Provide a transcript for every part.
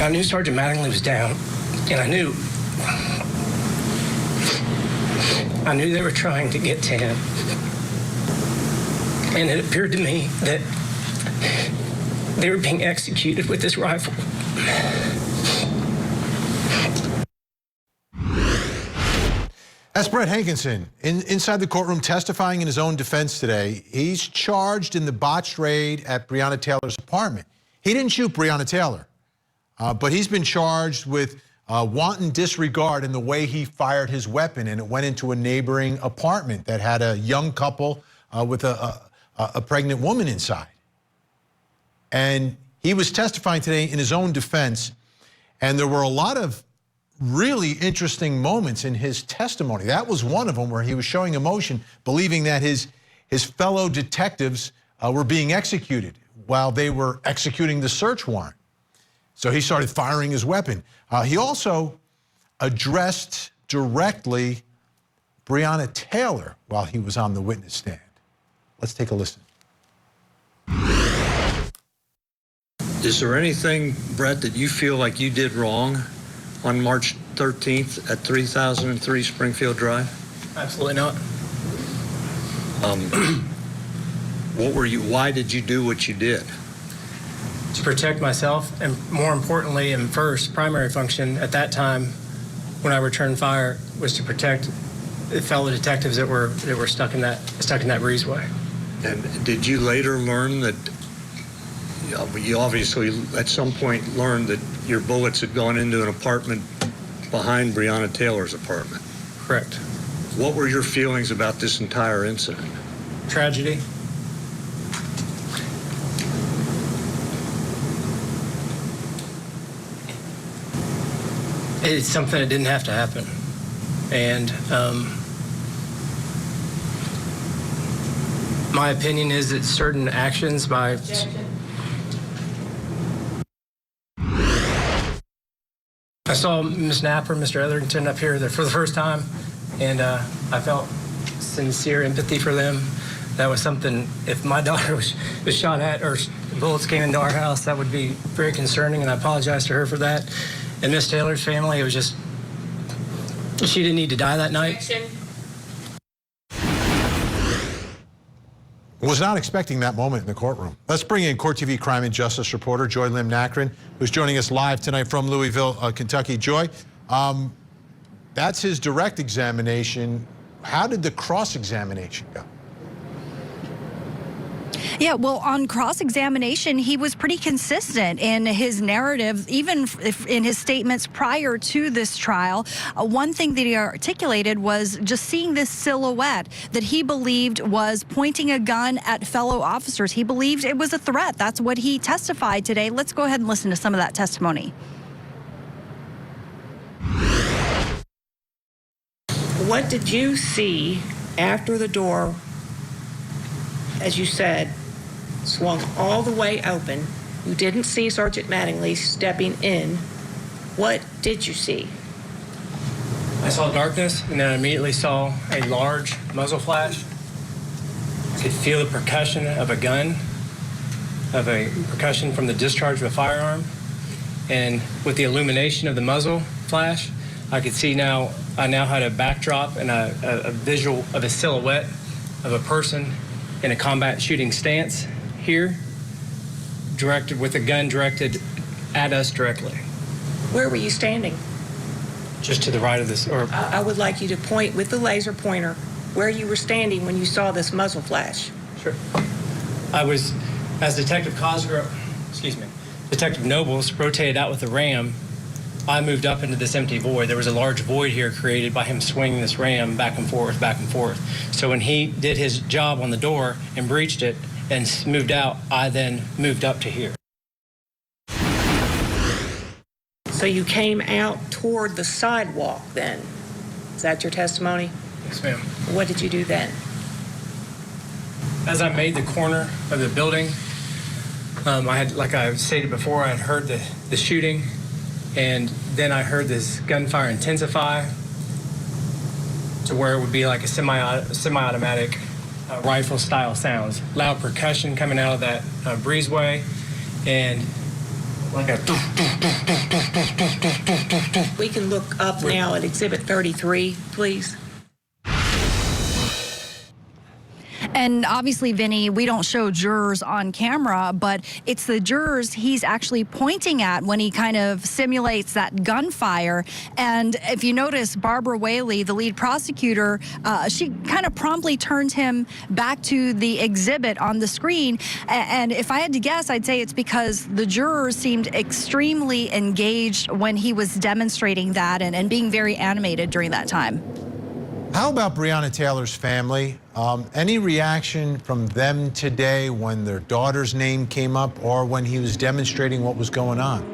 I knew Sergeant Mattingly was down, and I knew they were trying to get to him. And it appeared to me that they were being executed with this rifle. That's Brett Hankison inside the courtroom testifying in his own defense today. He's charged in the botched raid at Breonna Taylor's apartment. He didn't shoot Breonna Taylor, but he's been charged with wanton disregard in the way he fired his weapon, and it went into a neighboring apartment that had a young couple with a pregnant woman inside. And he was testifying today in his own defense, and there were a lot of really interesting moments in his testimony. That was one of them, where he was showing emotion, believing that his fellow detectives were being executed while they were executing the search warrant. So he started firing his weapon. He also addressed directly Breonna Taylor while he was on the witness stand. Let's take a listen. Is there anything, Brett, that you feel like you did wrong on March 13th at 3003 Springfield Drive? Absolutely not. Why did you do what you did? To protect myself, and more importantly, and first, primary function at that time when I returned fire was to protect the fellow detectives that were stuck in that breezeway. And did you later learn that, you obviously at some point learned that your bullets had gone into an apartment behind Breonna Taylor's apartment? Correct. What were your feelings about this entire incident? Tragedy. It's something that didn't have to happen. And my opinion is that certain actions by... I saw Ms. Napper, Mr. Etherington up here for the first time, and I felt sincere empathy for them. That was something, if my daughter was shot at or bullets came into our house, that would be very concerning, and I apologize to her for that. And Miss Taylor's family, it was just, she didn't need to die that night. Was not expecting that moment in the courtroom. Let's bring in Court TV crime and justice reporter Joy Lim-Nakrin, who's joining us live tonight from Louisville, Kentucky. Joy, that's his direct examination. How did the cross-examination go? Yeah, well, on cross-examination, he was pretty consistent in his narrative, even in his statements prior to this trial. One thing that he articulated was just seeing this silhouette that he believed was pointing a gun at fellow officers. He believed it was a threat. That's what he testified today. Let's go ahead and listen to some of that testimony. What did you see after the door, as you said, swung all the way open? You didn't see Sergeant Mattingly stepping in. What did you see? I saw darkness, and then I immediately saw a large muzzle flash. I could feel the percussion of a gun, percussion from the discharge of a firearm. And with the illumination of the muzzle flash, I could see I now had a backdrop and a visual of a silhouette of a person in a combat shooting stance here, directed with a gun directed at us directly. Where were you standing? Just to the right of this. I would like you to point with the laser pointer where you were standing when you saw this muzzle flash. Sure. I was, as Detective Nobles rotated out with the ram, I moved up into this empty void. There was a large void here created by him swinging this ram back and forth, back and forth. So when he did his job on the door and breached it and moved out, I then moved up to here. So you came out toward the sidewalk then? Is that your testimony? Yes, ma'am. What did you do then? As I made the corner of the building, I had, like I stated before, I had heard the shooting. And then I heard this gunfire intensify to where it would be like a semi-automatic rifle-style sounds. Loud percussion coming out of that breezeway. And like a. We can look up now at Exhibit 33, please. And obviously, Vinny, we don't show jurors on camera, but it's the jurors he's actually pointing at when he kind of simulates that gunfire. And if you notice, Barbara Whaley, the lead prosecutor, she kind of promptly turns him back to the exhibit on the screen. And if I had to guess, I'd say it's because the jurors seemed extremely engaged when he was demonstrating that and being very animated during that time. How about Breonna Taylor's family? Any reaction from them today when their daughter's name came up or when he was demonstrating what was going on?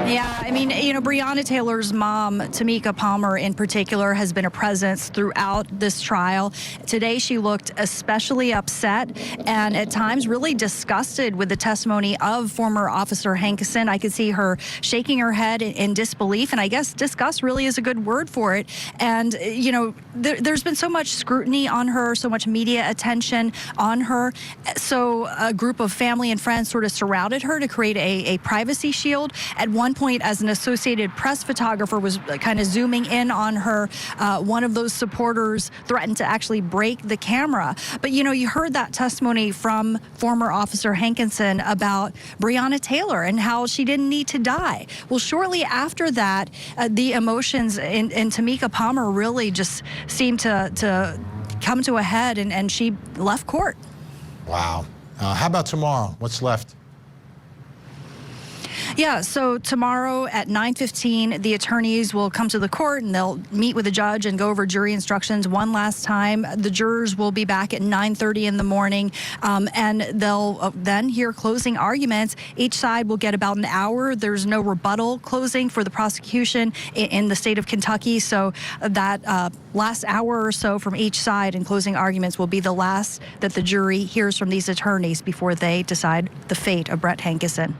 Yeah, I mean, you know, Breonna Taylor's mom, Tamika Palmer in particular, has been a presence throughout this trial. Today, she looked especially upset and at times really disgusted with the testimony of former Officer Hankison. I could see her shaking her head in disbelief, and I guess disgust really is a good word for it. And, you know, there's been so much scrutiny on her, so much media attention on her. So a group of family and friends sort of surrounded her to create a privacy shield. At one point, as an Associated Press photographer was kind of zooming in on her, one of those supporters threatened to actually break the camera. But, you know, you heard that testimony from former Officer Hankison about Breonna Taylor and how she didn't need to die. Well, shortly after that, the emotions in Tamika Palmer really just seemed to come to a head, and she left court. Wow. How about tomorrow? What's left? Yeah, so tomorrow at 9:15, the attorneys will come to the court and they'll meet with the judge and go over jury instructions one last time. The jurors will be back at 9:30 in the morning, and they'll then hear closing arguments. Each side will get about an hour. There's no rebuttal closing for the prosecution in the state of Kentucky, so that last hour or so from each side in closing arguments will be the last that the jury hears from these attorneys before they decide the fate of Brett Hankison.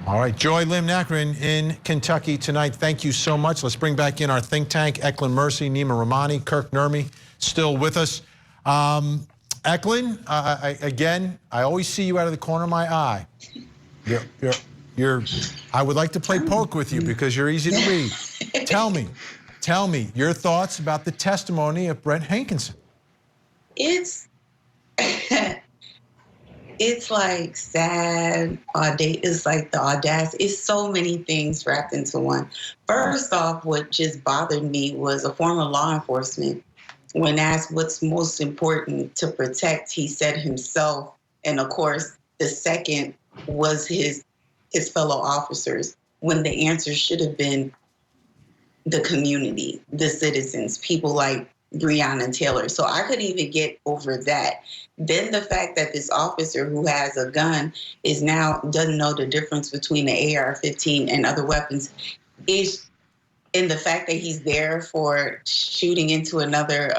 All right, Joy Lim-Nakrin in Kentucky tonight. Thank you so much. Let's bring back in our think tank, Eklund Mercy, Nima Rahmani, Kirk Nurmi, still with us. Eklund, again, I always see you out of the corner of my eye. I would like to play poke with you because you're easy to read. Tell me your thoughts about the testimony of Brett Hankison. It's like sad, it's like the audacity. It's so many things wrapped into one. First off, what just bothered me was a former law enforcement. When asked what's most important to protect, he said himself. And of course, the second was his fellow officers, when the answer should have been the community, the citizens, people like Breonna Taylor. So I couldn't even get over that. Then the fact that this officer who has a gun doesn't know the difference between an AR-15 and other weapons is, in the fact that he's there for shooting into another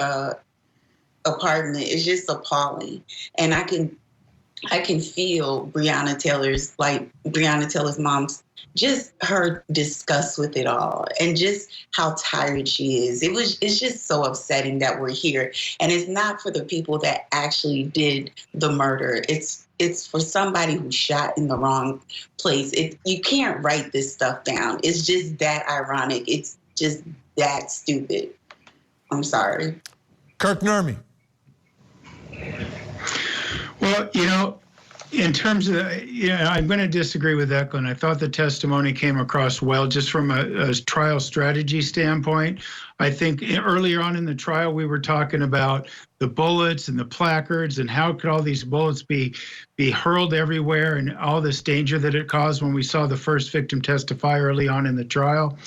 apartment is just appalling. And I can feel Breonna Taylor's mom's, just her disgust with it all and just how tired she is. It's just so upsetting that we're here. And it's not for the people that actually did the murder. It's for somebody who shot in the wrong place. You can't write this stuff down. It's just that ironic. It's just that stupid. I'm sorry. Kirk Nurmi. Well, you know, in terms of, I'm going to disagree with Eklund. I thought the testimony came across well just from a trial strategy standpoint. I think earlier on in the trial, we were talking about the bullets and the placards and how could all these bullets be hurled everywhere and all this danger that it caused when we saw the first victim testify early on in the trial.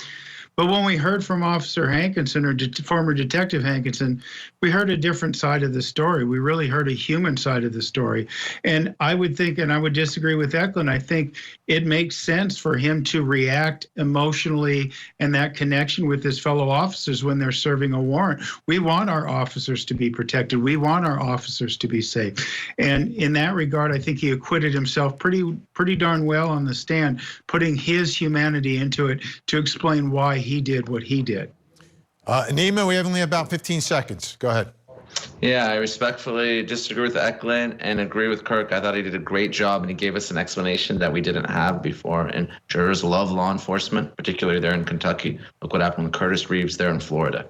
But when we heard from Officer Hankison, or former Detective Hankison, we heard a different side of the story. We really heard a human side of the story. And I would think, and I would disagree with Eklund, I think it makes sense for him to react emotionally and that connection with his fellow officers when they're serving a warrant. We want our officers to be protected. We want our officers to be safe. And in that regard, I think he acquitted himself pretty darn well on the stand, putting his humanity into it to explain why he did what he did. Nima, we have only about 15 seconds. Go ahead. Yeah, I respectfully disagree with Eklund and agree with Kirk. I thought he did a great job, and he gave us an explanation that we didn't have before. And jurors love law enforcement, particularly there in Kentucky. Look what happened with Curtis Reeves there in Florida.